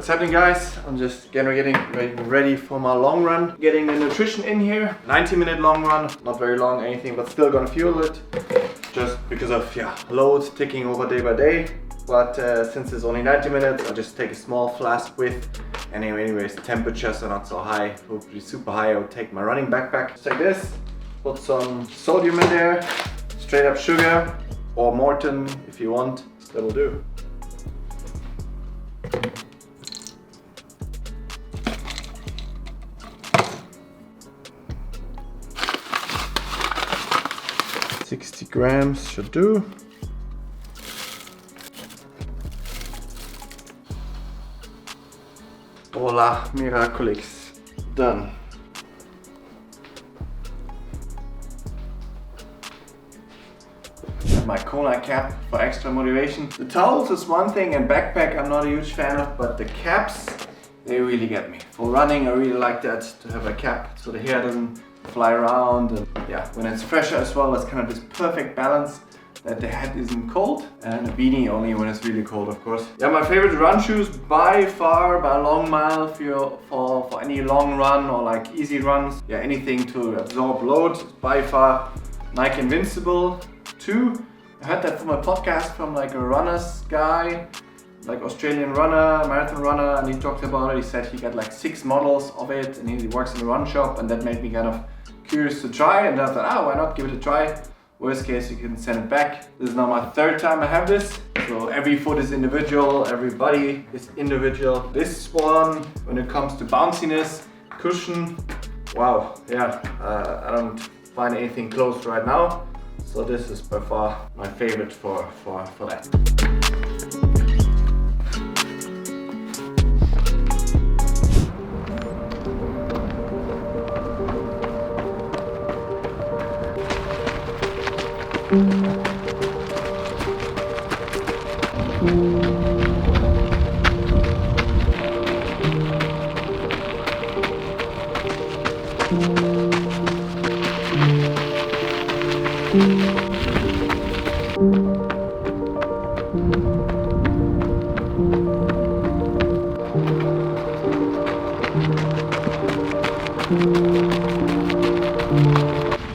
What's happening, guys? I'm just getting ready for my long run. Getting the nutrition in here. 90-minute long run, not very long anything, but still gonna fuel it. Just because of loads ticking over day by day. But since it's only 90 minutes, I'll just take a small flask with. And anyways, temperatures are not so high. Hopefully super high. I'll take my running backpack. Just like this. Put some sodium in there. Straight up sugar or Morton if you want. That'll do. $60 grams should do. Voila, Miraculix, done. My Kona cap for extra motivation. The towels is one thing and backpack I'm not a huge fan of, but the caps, they really get me. For running I really like that, to have a cap so the hair doesn't fly around, and when it's fresher as well, it's kind of this perfect balance that the hat isn't cold, and a beanie only when it's really cold, of course. My favorite run shoes by far, by a long mile for any long run or like easy runs, anything to absorb load, by far Nike Invincible 2. I heard that from a podcast from like a runner's guy, like Australian runner, marathon runner, and he talked about it. He said he got like 6 models of it, and he works in a run shop, and that made me kind of curious to try, and I thought, why not give it a try? Worst case, you can send it back. This is now my 3rd time I have this. So every foot is individual, every body is individual. This one, when it comes to bounciness, cushion, wow, I don't find anything close right now. So this is by far my favorite for that.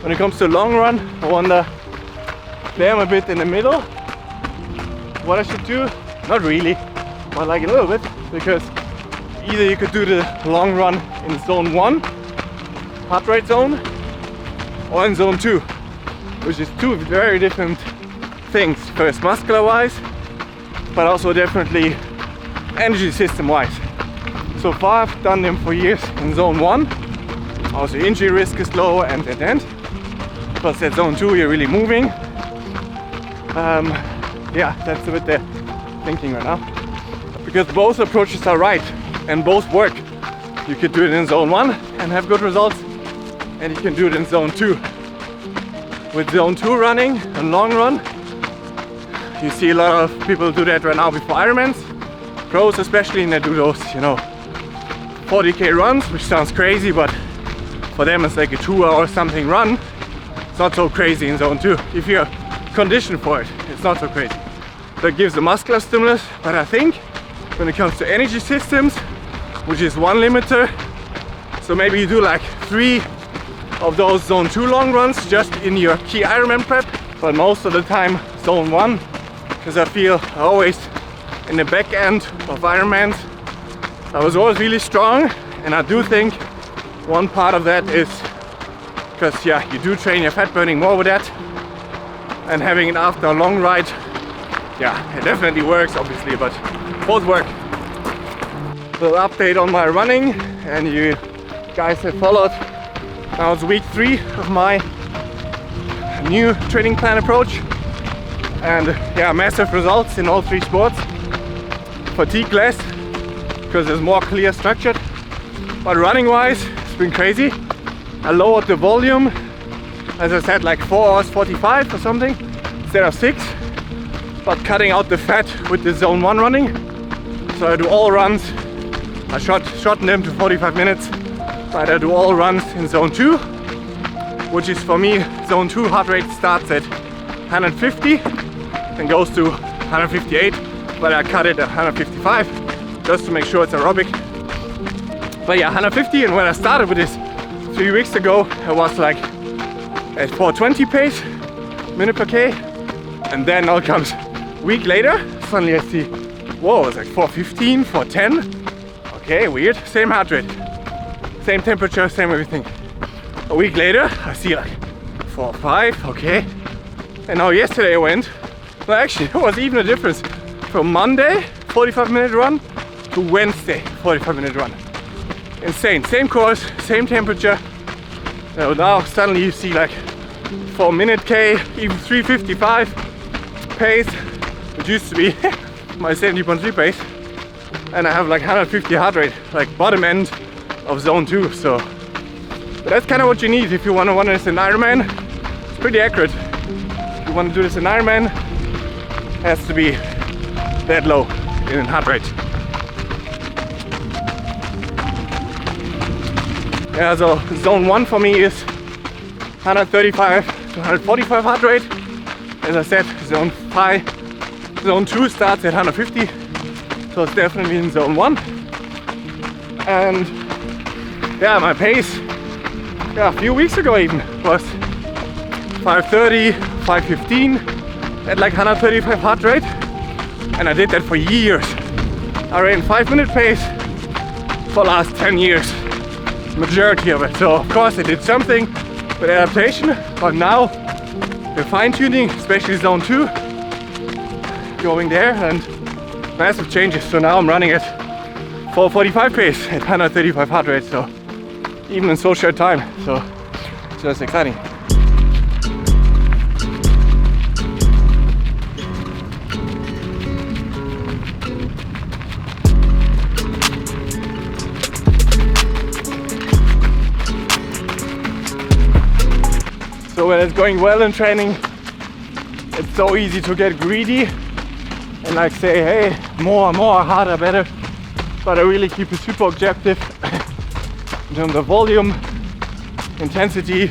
When it comes to long run, I wonder, there I'm a bit in the middle. What I should do? Not really, but like a little bit, because either you could do the long run in zone 1, heart rate zone, or in zone 2, which is 2 very different things. First muscular wise, but also definitely energy system wise. So far I've done them for years in zone 1. Also injury risk is low and plus at zone 2 you're really moving. That's a bit the thinking right now. Because both approaches are right and both work. You could do it in zone 1 and have good results, and you can do it in zone 2. With zone 2 running, a long run, you see a lot of people do that right now before Ironmans. Pros especially, and they do those, 40k runs, which sounds crazy, but for them it's like a 2 hour something run. It's not so crazy in zone 2. If you're conditioned for it, it's not so crazy. That gives a muscular stimulus, but I think when it comes to energy systems, which is one limiter, so maybe you do like 3 of those zone 2 long runs just in your key Ironman prep, but most of the time zone 1, because I feel always in the back end of Ironmans I was always really strong, and I do think one part of that is because you do train your fat burning more with that, and having it after a long ride, it definitely works obviously, but both work. Little update on my running, and you guys have followed. Now it's week 3 of my new training plan approach, and massive results in all 3 sports. Fatigue less because it's more clear structured, but running wise it's been crazy. I lowered the volume, as I said, like 4 hours 45 or something instead of 6, but cutting out the fat with the zone 1 running. So I do all runs, I shorten them to 45 minutes, but I do all runs in zone 2, which is for me, zone 2 heart rate starts at 150 and goes to 158, but I cut it at 155. just to make sure it's aerobic. But yeah, 150, and when I started with this 3 weeks ago, I was like at 420 pace, minute per K. And then all comes a week later, suddenly I see, whoa, it's like 415, 410. Okay, weird, same heart rate, same temperature, same everything. A week later, I see like 4.5, okay. And now yesterday I went, well actually there was even a difference from Monday, 45-minute run, to Wednesday, 45-minute run. Insane, same course, same temperature. So now suddenly you see like 4-minute K, even 355 pace, which used to be my 70.3 pace. And I have like 150 heart rate, like bottom end of zone 2. So but that's kind of what you need if you want to run this in Ironman. It's pretty accurate. If you want to do this in Ironman, it has to be that low in heart rate. Yeah, so zone 1 for me is 135 to 145 heart rate. As I said, zone 2 starts at 150, so it's definitely in zone 1. And yeah, my pace, a few weeks ago even, was 530, 515 at like 135 heart rate, and I did that for years. I ran 5-minute pace for the last 10 years, majority of it. So of course I did something with adaptation, but now the fine-tuning, especially zone 2, going there, and massive changes. So now I'm running at 445 pace at 135 heart rate, so even in so short time, so it's just exciting. So when it's going well in training, it's so easy to get greedy and like say, hey, more, harder, better. But I really keep it super objective in terms of volume, intensity,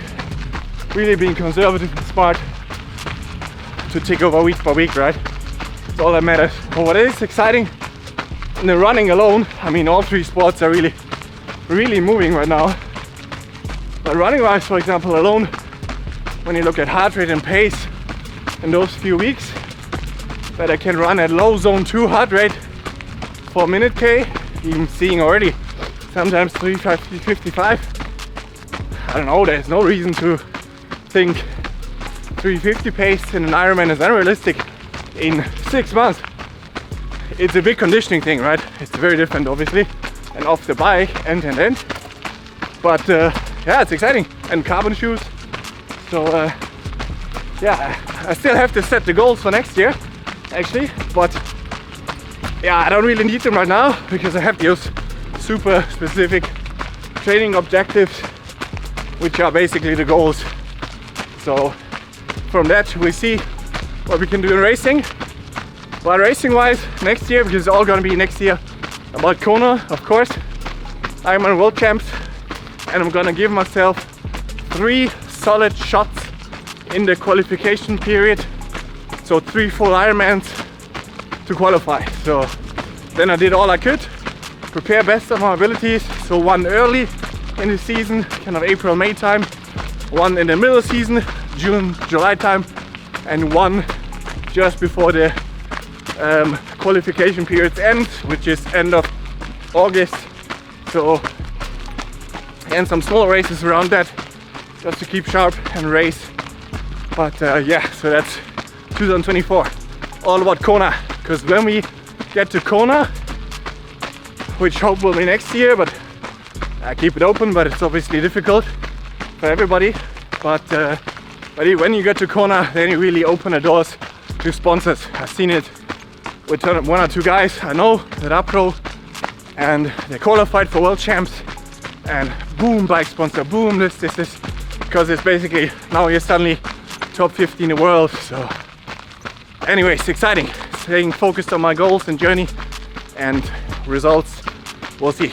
really being conservative and smart to tick over week by week, right? That's all that matters. But what is exciting in the running alone, I mean, all 3 sports are really moving right now. But running wise, for example, alone, when you look at heart rate and pace in those few weeks, that I can run at low zone 2 heart rate for a minute K, even seeing already sometimes 355. I don't know, there's no reason to think 350 pace in an Ironman is unrealistic in 6 months. It's a big conditioning thing, right? It's very different obviously, and off the bike, end. But yeah, it's exciting, and carbon shoes. So yeah, I still have to set the goals for next year actually, but yeah, I don't really need them right now because I have those super specific training objectives, which are basically the goals. So from that we see what we can do in racing. But racing wise, next year, because it's all gonna be next year about Kona, of course, Ironman World Champs, and I'm gonna give myself 3 solid shots in the qualification period, so 3 full Ironmans to qualify. So then I did all I could, prepare best of my abilities. So 1 early in the season, kind of April, May time, 1 in the middle of the season, June, July time, and 1 just before the qualification periods end, which is end of August. So, and some small races around that, just to keep sharp and race. But yeah, so that's 2024, all about Kona. Because when we get to Kona, which hope will be next year, but I keep it open, but it's obviously difficult for everybody. But when you get to Kona, then you really open the doors to sponsors. I've seen it with 1 or 2 guys I know that are pro, and they qualified for world champs, and boom, bike sponsor, boom, this, because it's basically now you're suddenly top 50 in the world. So anyways, exciting, staying focused on my goals and journey, and results we'll see.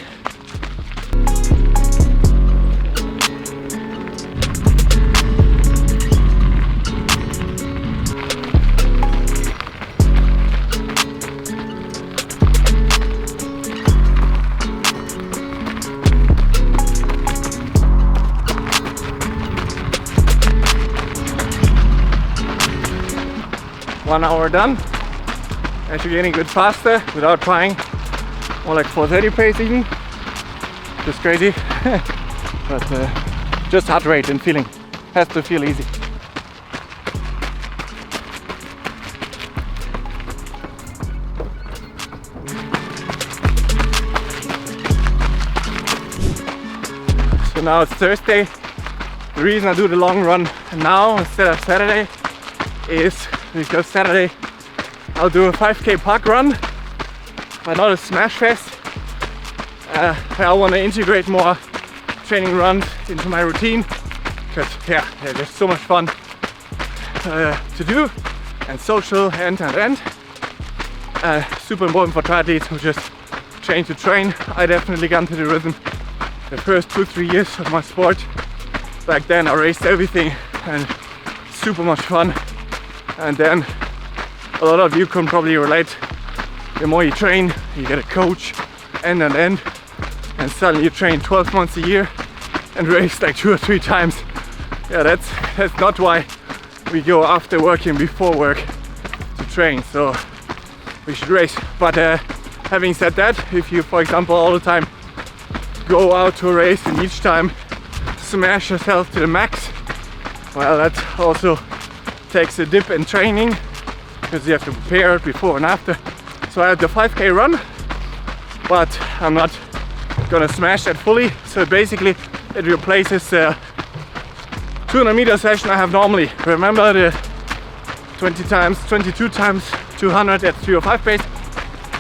1 hour done. Actually getting a bit faster without trying. More like 4:30 pace even. Just crazy. But just heart rate and feeling. Has to feel easy. So now it's Thursday. The reason I do the long run now instead of Saturday is because Saturday I'll do a 5k park run, but not a smash fest. I want to integrate more training runs into my routine because yeah, there's so much fun to do and social and. Super important for triathletes who just train to train. I definitely got into the rhythm the first 2-3 years of my sport. Back then I raced everything and super much fun. And then a lot of you can probably relate. The more you train, you get a coach and suddenly you train 12 months a year and race like 2 or 3 times. Yeah, that's not why we go after work and before work to train. So we should race. But having said that, if you, for example, all the time go out to a race and each time smash yourself to the max, well, that also takes a dip in training because you have to prepare it before and after. So I have the 5k run, but I'm not gonna smash that fully. So basically it replaces the 200 meter session I have normally. Remember the 22 times 200 at 3:05 pace.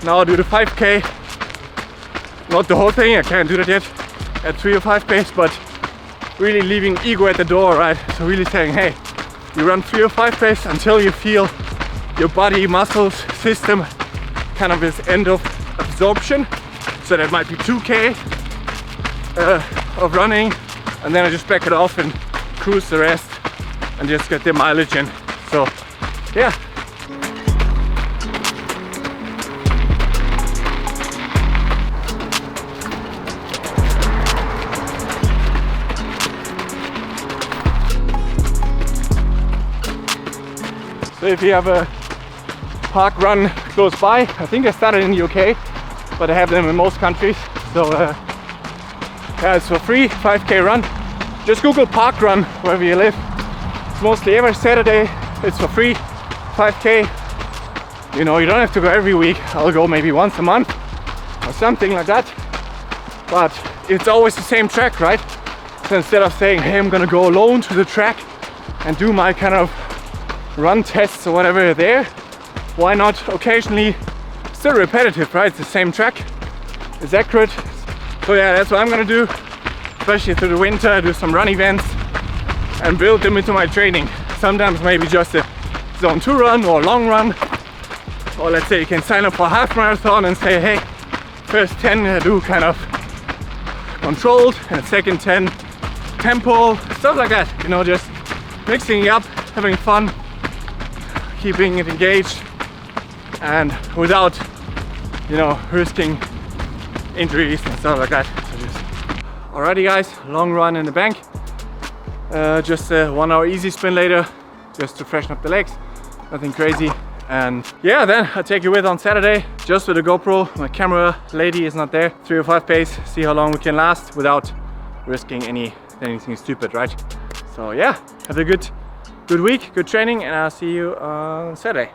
Now I'll do the 5k, not the whole thing, I can't do that yet at 3:05 pace, but really leaving ego at the door, right? So really saying, hey, you run 3:05 pace until you feel your body, muscles, system kind of this end of absorption. So that might be 2k of running, and then I just back it off and cruise the rest and just get the mileage in. So yeah. So if you have a park run close by, I think I started in the UK, but I have them in most countries. So yeah, it's for free, 5k run. Just Google park run wherever you live. It's mostly every Saturday, it's for free, 5k. You know, you don't have to go every week. I'll go maybe once a month or something like that. But it's always the same track, right? So instead of saying, hey, I'm gonna go alone to the track and do my kind of run tests or whatever there, why not occasionally, still repetitive, right? It's the same track, it's accurate. So yeah, that's what I'm gonna do, especially through the winter, do some run events and build them into my training. Sometimes maybe just a zone 2 run or a long run, or let's say you can sign up for a half marathon and say, hey, first 10 I do kind of controlled and second 10 tempo, stuff like that, you know, just mixing it up, having fun, keeping it engaged and without, you know, risking injuries and stuff like that. So just alrighty guys, long run in the bank, just a 1 hour easy spin later just to freshen up the legs, nothing crazy. And yeah, then I'll take you with on Saturday just with a GoPro. My camera lady is not there. 3:05 pace, see how long we can last without risking anything stupid, right? So yeah, have a good week, good training, and I'll see you on Saturday.